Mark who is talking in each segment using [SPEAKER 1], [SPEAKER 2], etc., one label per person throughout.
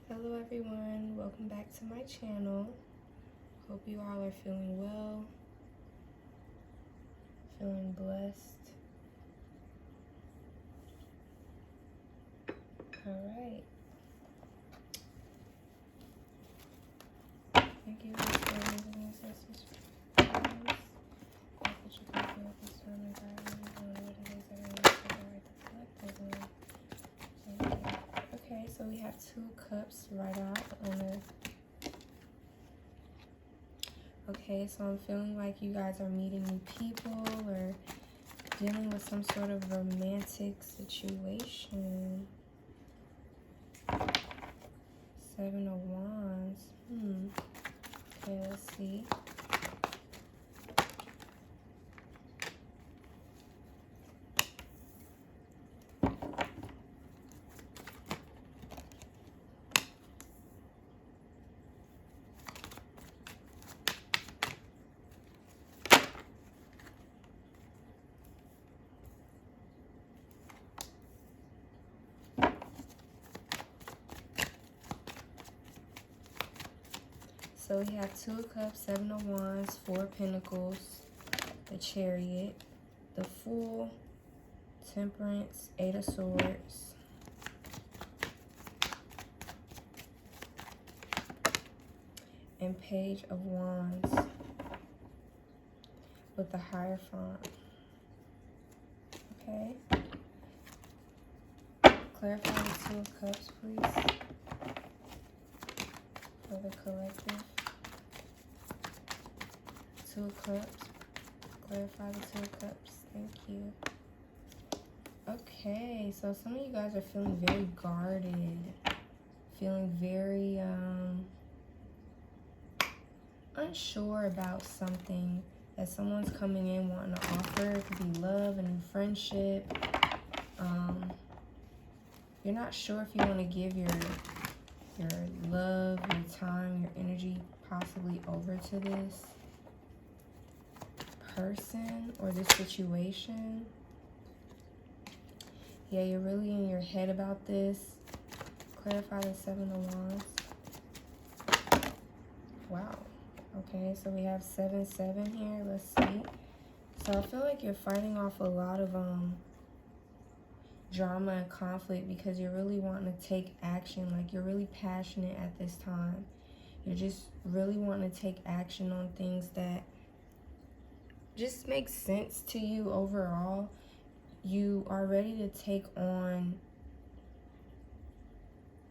[SPEAKER 1] Hello everyone, welcome back to my channel. Hope you all are feeling well, feeling blessed. Alright. Thank you for sharing with ancestors. Okay, so we have 2 cups right out on the... Okay, so I'm feeling like you guys are meeting new people or dealing with some sort of romantic situation. 7 of Wands. Okay, let's see. So we have 2 of Cups, 7 of Wands, 4 of Pentacles, the Chariot, the Fool, Temperance, 8 of Swords, and Page of Wands with the Hierophant. Okay. Clarify the 2 of Cups, please, for the collective. 2 of Cups. Clarify the 2 of Cups. Thank you. Okay, so some of you guys are feeling very guarded. Feeling very unsure about something that someone's coming in wanting to offer. It could be love, a new friendship. You're not sure if you want to give your love, your time, your energy possibly over to this person or this situation. Yeah, you're really in your head about this. Clarify the 7 of Wands. Wow. Okay, so we have 7-7 here. Let's see. So I feel like you're fighting off a lot of drama and conflict because you're really wanting to take action. Like, you're really passionate at this time. You're just really wanting to take action on things that just make sense to you overall. You are ready to take on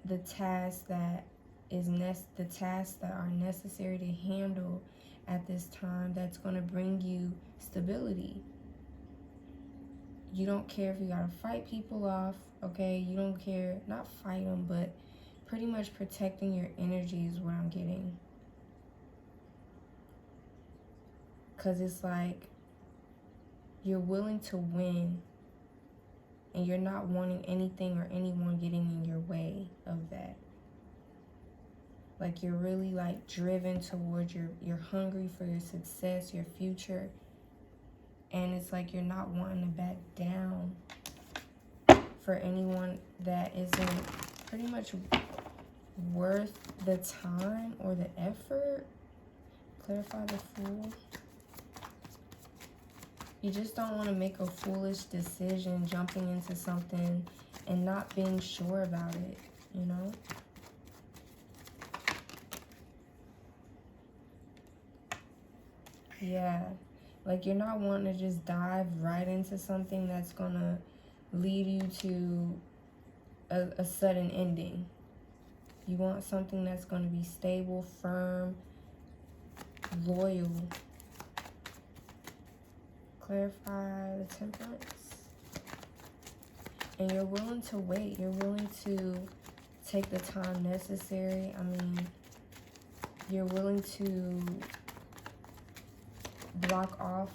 [SPEAKER 1] the tasks that are necessary to handle at this time that's going to bring you stability. You don't care if you gotta fight people off, okay? You don't care, not fight them, but pretty much protecting your energy is what I'm getting. Because it's like you're willing to win and you're not wanting anything or anyone getting in your way of that. Like, you're really like driven towards you're hungry for your success, your future. And it's like you're not wanting to back down for anyone that isn't pretty much worth the time or the effort. Clarify the Fool. You just don't want to make a foolish decision jumping into something and not being sure about it, you know? Yeah. Like, you're not wanting to just dive right into something that's going to lead you to a sudden ending. You want something that's going to be stable, firm, loyal. Clarify the Temperance. And you're willing to wait. You're willing to take the time necessary. I mean, you're willing to block off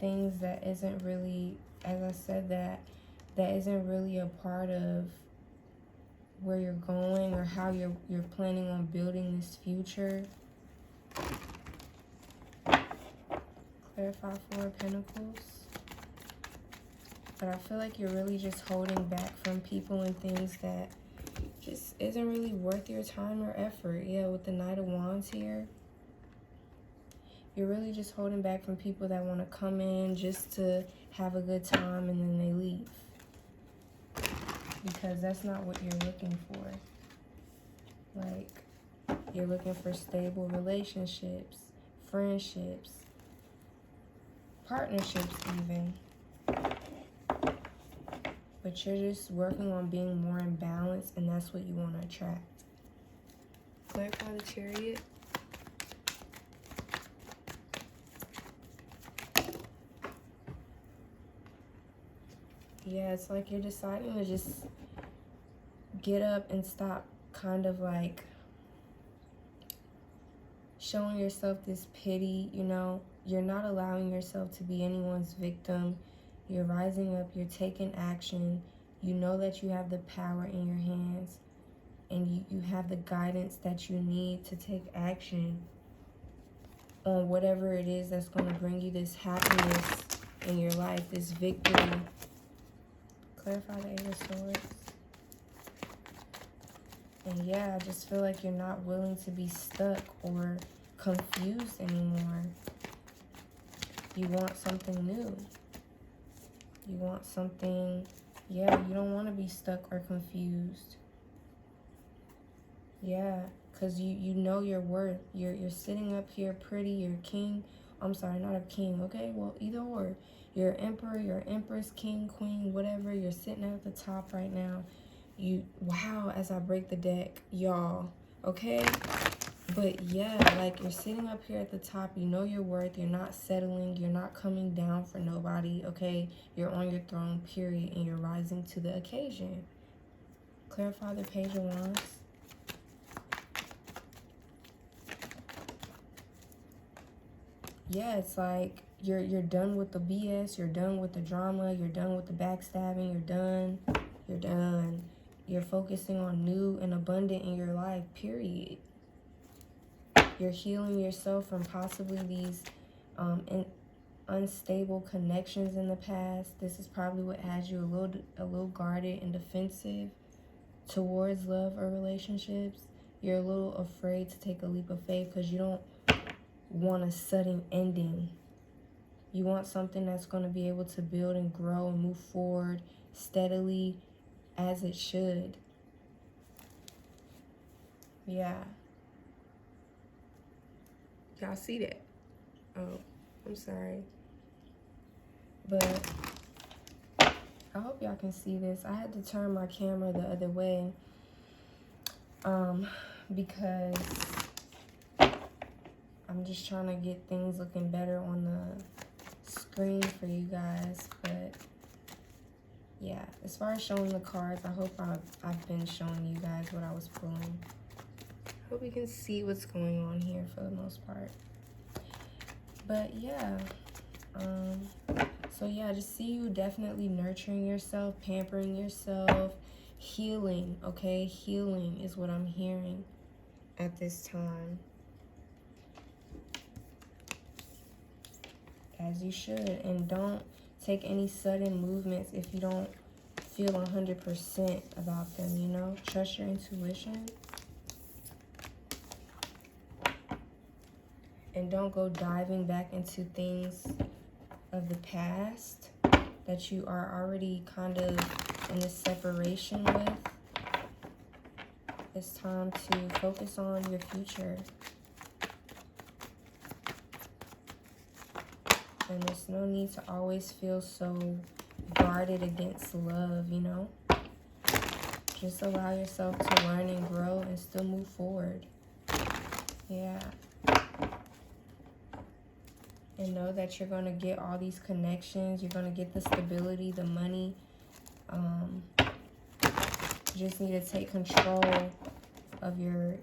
[SPEAKER 1] things that isn't really, as I said, that isn't really a part of where you're going or how you're planning on building this future. Clarify 4 of Pentacles. But I feel like you're really just holding back from people and things that just isn't really worth your time or effort. Yeah, with the Knight of Wands here, you're really just holding back from people that want to come in just to have a good time and then they leave. Because that's not what you're looking for. Like, you're looking for stable relationships, friendships, partnerships even. But you're just working on being more in balance, and that's what you want to attract. Clarify the Chariot. Yeah, it's like you're deciding to just get up and stop kind of like showing yourself this pity, you know. You're not allowing yourself to be anyone's victim. You're rising up, you're taking action. You know that you have the power in your hands, and you have the guidance that you need to take action on whatever it is that's going to bring you this happiness in your life, this victory. Clarify the Eight of Swords. And yeah, I just feel like you're not willing to be stuck or confused anymore. You want something new. You want something, yeah, you don't want to be stuck or confused. Yeah, because you know your worth. You're sitting up here pretty, you're king. I'm sorry, not a king, okay? Well, either or. You're emperor, you're empress, king, queen, whatever. You're sitting at the top right now. Wow, as I break the deck, y'all, okay? But yeah, like, you're sitting up here at the top. You know your worth. You're not settling. You're not coming down for nobody, okay? You're on your throne, period, and you're rising to the occasion. Clarify the Page of Wands. Yeah, it's like you're done with the BS. You're done with the drama. You're done with the backstabbing. You're done. You're done. You're focusing on new and abundant in your life, period. You're healing yourself from possibly these unstable connections in the past. This is probably what has you a little guarded and defensive towards love or relationships. You're a little afraid to take a leap of faith because you don't want a sudden ending. You want something that's going to be able to build and grow and move forward steadily as it should. Yeah. Y'all see that? Oh, I'm sorry. But I hope y'all can see this. I had to turn my camera the other way because I'm just trying to get things looking better on the screen for you guys. But yeah, as far as showing the cards, I hope I've been showing you guys what I was pulling. Hope you can see what's going on here for the most part. But yeah, so yeah, I just see you definitely nurturing yourself, pampering yourself, healing, okay? Healing is what I'm hearing at this time. As you should. And don't take any sudden movements if you don't feel 100% about them, you know? Trust your intuition. And don't go diving back into things of the past that you are already kind of in a separation with. It's time to focus on your future. And there's no need to always feel so guarded against love, you know? Just allow yourself to learn and grow and still move forward. Yeah. And know that you're going to get all these connections. You're going to get the stability, the money. You just need to take control of your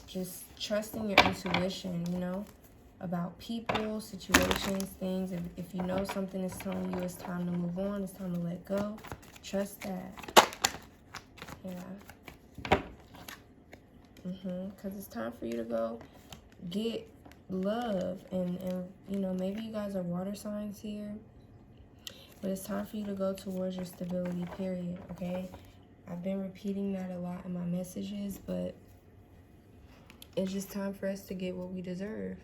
[SPEAKER 1] just trusting your intuition, you know, about people, situations, things. If you know something is telling you it's time to move on, it's time to let go, trust that. Yeah. Because it's time for you to go get love. And you know, maybe you guys are water signs here. But it's time for you to go towards your stability, period, okay? I've been repeating that a lot in my messages, but it's just time for us to get what we deserve.